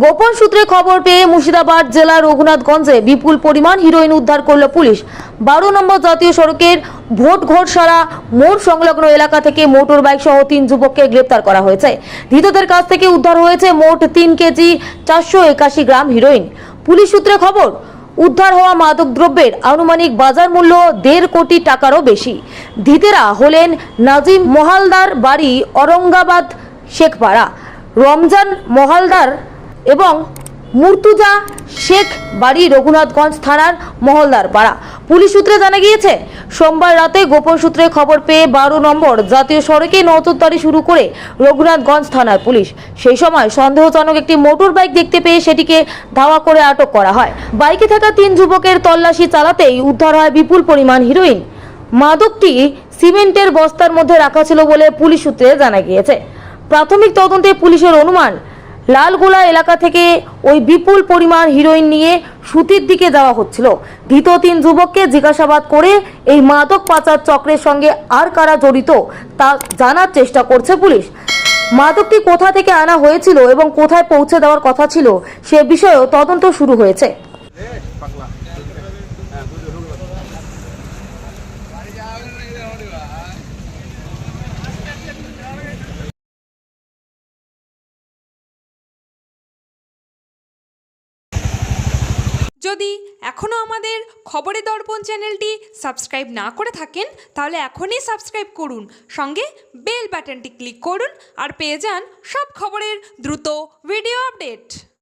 গোপন সূত্রে খবর পেয়ে মুর্শিদাবাদ জেলার রঘুনাথগঞ্জে বিপুল পরিমাণ হিরোইন উদ্ধার করল পুলিশ। 12 নম্বর জাতীয় সড়কের ভোট ঘোড়সারা মোড় সংলগ্ন এলাকা থেকে মোটর বাইক সহ 3 যুবককে গ্রেপ্তার করা হয়েছে। ধৃতদের কাছ থেকে উদ্ধার হয়েছে মোট 3 কেজি 481 গ্রাম হিরোইন। পুলিশ সূত্রে খবর, উদ্ধার হওয়া মাদক দ্রব্যের আনুমানিক বাজার মূল্য 1.5 কোটি টাকারও বেশি। ধৃতেরা হলেন নাজিম মহালদার, বাড়ি औरंगाबाद শেখপাড়া, রমজান মহালদার এবং মুর্তুজা শেখ, বাড়ি রঘুনাথগঞ্জ থানার মহলদার পাড়া। পুলিশ সূত্রে জানা গিয়েছে, সোমবার রাতে গোপন সূত্রে খবর পেয়ে 12 নম্বর জাতীয় সড়কে নজরদারি শুরু করে রঘুনাথগঞ্জ থানার পুলিশ। সেই সময় সন্দেহজনক একটি মোটর বাইক দেখতে পেয়ে সেটিকে ধাওয়া করে আটক করা হয়। বাইকে থাকা 3 যুবকের তল্লাশি চালাতেই উদ্ধার হয় বিপুল পরিমাণ হিরোইন। মাদকটি সিমেন্টের বস্তার মধ্যে রাখা ছিল বলে পুলিশ সূত্রে জানা গিয়েছে। প্রাথমিক তদন্তে পুলিশের অনুমান, লালগোলা এলাকা থেকে ওই বিপুল পরিমাণ হিরোইন নিয়ে সুতির দিকে যাওয়া হচ্ছিল। ধৃত 3 যুবককে জিজ্ঞাসাবাদ করে এই মাদক পাচার চক্রের সঙ্গে আর কারা জড়িত তা জানার চেষ্টা করছে পুলিশ। মাদকটি কোথা থেকে আনা হয়েছিল এবং কোথায় পৌঁছে দেওয়ার কথা ছিল সে বিষয়েও তদন্ত শুরু হয়েছে। যদি এখনও আমাদের খবরের দর্পণ চ্যানেলটি সাবস্ক্রাইব না করে থাকেন তাহলে এখনই সাবস্ক্রাইব করুন, সঙ্গে বেল বাটনটি ক্লিক করুন আর পেয়ে যান সব খবরের দ্রুত ভিডিও আপডেট।